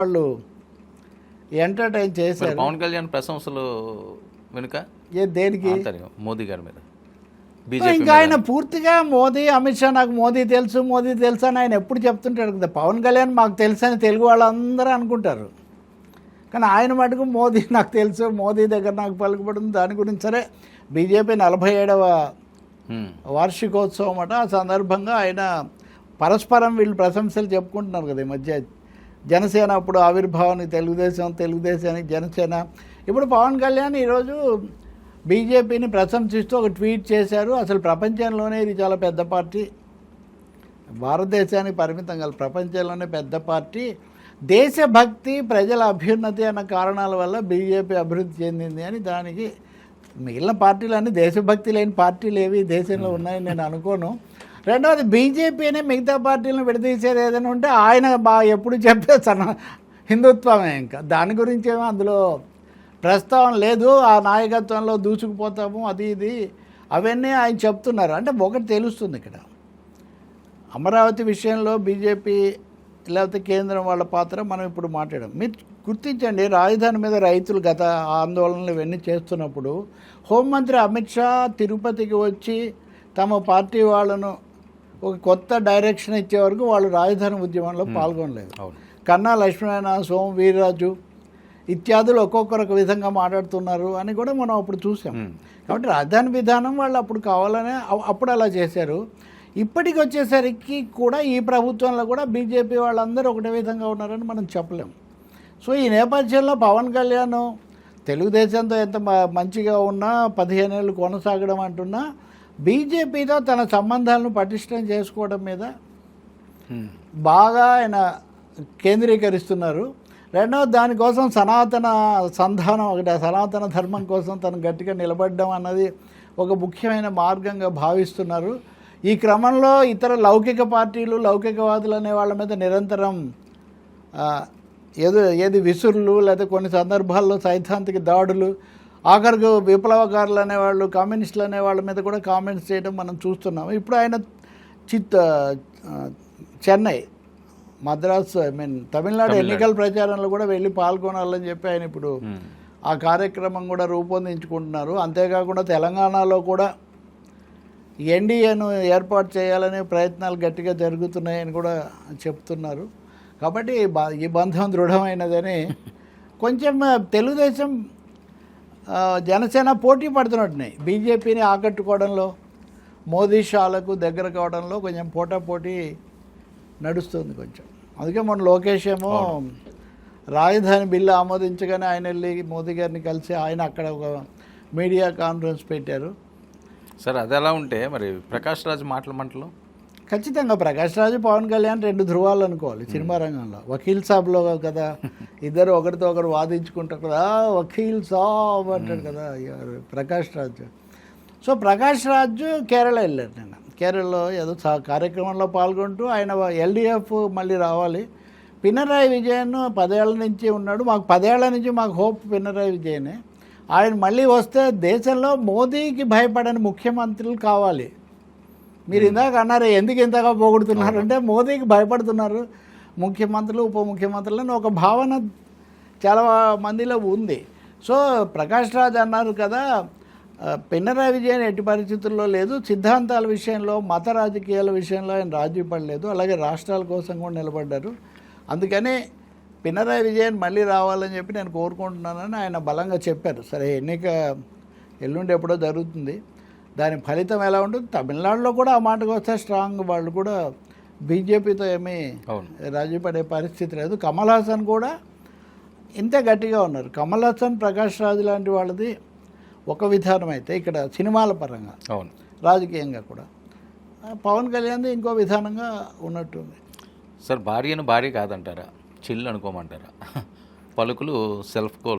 వాళ్ళు ఎంటర్టైన్ చేశారు. పవన్ కళ్యాణ్ ప్రశంసలు వెనుక దేనికి? మోదీ గారి మీద ఇంకా ఆయన పూర్తిగా మోదీ, అమిత్ షా నాకు మోదీ తెలుసు అని ఆయన ఎప్పుడు చెప్తుంటాడు కదా. పవన్ కళ్యాణ్ మాకు తెలుసు అని తెలుగు వాళ్ళందరూ అనుకుంటారు, కానీ ఆయన మటుకు మోదీ నాకు తెలుసు, మోదీ దగ్గర నాకు పలుకుబడింది దాని గురించి. సరే, బీజేపీ 47వ వార్షికోత్సవం అట. ఆ సందర్భంగా ఆయన పరస్పరం వీళ్ళు ప్రశంసలు చెప్పుకుంటున్నారు కదా. ఈ మధ్య జనసేన అప్పుడు ఆవిర్భావానికి తెలుగుదేశానికి జనసేన. ఇప్పుడు పవన్ కళ్యాణ్ ఈరోజు బీజేపీని ప్రశంసిస్తూ ఒక ట్వీట్ చేశారు. అసలు ప్రపంచంలోనే ఇది చాలా పెద్ద పార్టీ, భారతదేశానికి పరిమితం కాదు, ప్రపంచంలోనే పెద్ద పార్టీ. దేశభక్తి, ప్రజల అభ్యున్నతి అన్న కారణాల వల్ల బీజేపీ అభివృద్ధి చెందింది అని. దానికి మిగిలిన పార్టీలన్నీ దేశభక్తి లేని పార్టీలు ఏవి దేశంలో ఉన్నాయని నేను అనుకోను. రెండవది, బీజేపీనే మిగతా పార్టీలను విడదీసేది ఏదైనా ఉంటే ఆయన ఎప్పుడు చెప్పే హిందుత్వమే. ఇంకా దాని గురించి ఏమో అందులో ప్రస్తావన లేదు. ఆ నాయకత్వంలో దూసుకుపోతాము అది ఇది అవన్నీ ఆయన చెప్తున్నారు. అంటే ఒకటి తెలుస్తుంది ఇక్కడ, అమరావతి విషయంలో బీజేపీ లేకపోతే కేంద్రం వాళ్ళ పాత్ర మనం ఇప్పుడు మాట్లాడాం. మీరు గుర్తించండి, రాజధాని మీద రైతులు గత ఆందోళనలు ఇవన్నీ చేస్తున్నప్పుడు హోంమంత్రి అమిత్ షా తిరుపతికి వచ్చి తమ పార్టీ వాళ్ళను ఒక కొత్త డైరెక్షన్ ఇచ్చే వరకు వాళ్ళు రాజధాని ఉద్యమంలో పాల్గొనలేదు. కన్నా లక్ష్మీనారాయణ, సోమ వీర్రాజు ఇత్యాదులు ఒక్కొక్కరు ఒక విధంగా మాట్లాడుతున్నారు అని కూడా మనం అప్పుడు చూసాం. కాబట్టి రాజధాని విధానం వాళ్ళు అప్పుడు కావాలనే అప్పుడు అలా చేశారు. ఇప్పటికి వచ్చేసరికి కూడా ఈ ప్రభుత్వంలో కూడా బీజేపీ వాళ్ళందరూ ఒకటే విధంగా ఉన్నారని మనం చెప్పలేం. సో ఈ నేపథ్యంలో పవన్ కళ్యాణ్ తెలుగుదేశంతో ఎంత మంచిగా ఉన్నా 15 ఏళ్ళు కొనసాగడం అంటున్నా, బీజేపీతో తన సంబంధాలను పటిష్టం చేసుకోవడం మీద బాగా ఆయన కేంద్రీకరిస్తున్నారు. రెండవది, దానికోసం సనాతన సంధానం, ఒకటి సనాతన ధర్మం కోసం తను గట్టిగా నిలబడడం అన్నది ఒక ముఖ్యమైన మార్గంగా భావిస్తున్నారు. ఈ క్రమంలో ఇతర లౌకిక పార్టీలు, లౌకికవాదులు అనే వాళ్ళ మీద నిరంతరం ఏది విసురులు, లేదా కొన్ని సందర్భాల్లో సైద్ధాంతిక దాడులు, ఆఖరికి విప్లవకారులు అనేవాళ్ళు, కమ్యూనిస్టులు అనే వాళ్ళ మీద కూడా కామెంట్స్ చేయడం మనం చూస్తున్నాం. ఇప్పుడు ఆయన చెన్నై, మద్రాసు, తమిళనాడు ఎన్నికల ప్రచారంలో కూడా వెళ్ళి పాల్గొనాలని చెప్పి ఆయన ఇప్పుడు ఆ కార్యక్రమం కూడా రూపొందించుకుంటున్నారు. అంతేకాకుండా తెలంగాణలో కూడా ఎన్డీఏను ఏర్పాటు చేయాలనే ప్రయత్నాలు గట్టిగా జరుగుతున్నాయని కూడా చెప్తున్నారు. కాబట్టి ఈ బంధం దృఢమైనదని కొంచెం తెలుగుదేశం జనసేన పోటీ పడుతున్నట్టున్నాయి. బీజేపీని ఆకట్టుకోవడంలో, మోదీ షాలకు దగ్గర కావడంలో కొంచెం పోటాపోటీ నడుస్తుంది కొంచెం. అందుకే మొన్న లోకేష్ ఏమో రాజధాని బిల్లు ఆమోదించగానే ఆయన వెళ్ళి మోదీ గారిని కలిసి ఆయన అక్కడ ఒక మీడియా కాన్ఫరెన్స్ పెట్టారు. సార్, అది ఎలా ఉంటే మరి ప్రకాష్ రాజ్ మాటలు ఖచ్చితంగా ప్రకాష్ రాజు, పవన్ కళ్యాణ్ 2 ధృవాలు అనుకోవాలి సినిమా రంగంలో. వకీల్ సాబ్లో కదా ఇద్దరు ఒకరితో ఒకరు వాదించుకుంటారు కదా, వకీల్ సాబ్ అంటాడు కదా ప్రకాష్ రాజు. సో ప్రకాష్ రాజు కేరళ వెళ్ళారు. నేను కేరళలో ఏదో కార్యక్రమంలో పాల్గొంటూ ఆయన ఎల్డీఎఫ్ మళ్ళీ రావాలి. పినరాయి విజయన్ 10 ఏళ్ల నుంచి ఉన్నాడు. మాకు 10 ఏళ్ల నుంచి మాకు హోప్ పినరాయి విజయనే. ఆయన మళ్ళీ వస్తే దేశంలో మోదీకి భయపడని ముఖ్యమంత్రులు కావాలి. మీరు ఇందాక అన్నారు ఎందుకు ఇంతగా పోగొడుతున్నారంటే మోదీకి భయపడుతున్నారు ముఖ్యమంత్రులు, ఉప ముఖ్యమంత్రులని ఒక భావన చాలా మందిలో ఉంది. సో ప్రకాష్ రాజ్ అన్నారు కదా, పినరాయి విజయన్ ఎట్టి పరిస్థితుల్లో లేదు, సిద్ధాంతాల విషయంలో, మత రాజకీయాల విషయంలో ఆయన రాజీ పడలేదు, అలాగే రాష్ట్రాల కోసం కూడా నిలబడ్డారు. అందుకని పినరాయి విజయన్ మళ్ళీ రావాలని చెప్పి నేను కోరుకుంటున్నానని ఆయన బలంగా చెప్పారు. సరే, ఎన్నిక ఎల్లుండి ఎప్పుడో జరుగుతుంది, దాని ఫలితం ఎలా ఉంటుంది. తమిళనాడులో కూడా ఆ మాటకు వస్తే స్ట్రాంగ్, వాళ్ళు కూడా బీజేపీతో ఏమీ రాజీ పడే పరిస్థితి లేదు. కమల్ హాసన్ కూడా ఇంతే గట్టిగా ఉన్నారు. కమల్ హాసన్, ప్రకాష్ రాజ్ లాంటి వాళ్ళది ఒక విధానం అయితే ఇక్కడ సినిమాల పరంగా, రాజకీయంగా కూడా పవన్ కళ్యాణ్ ఇంకో విధానంగా ఉన్నట్టుంది. సార్, భార్యను భార్య కాదంటారా, చిల్లు అనుకోమంటారా? పలుకులు సెల్ఫ్ గోల్.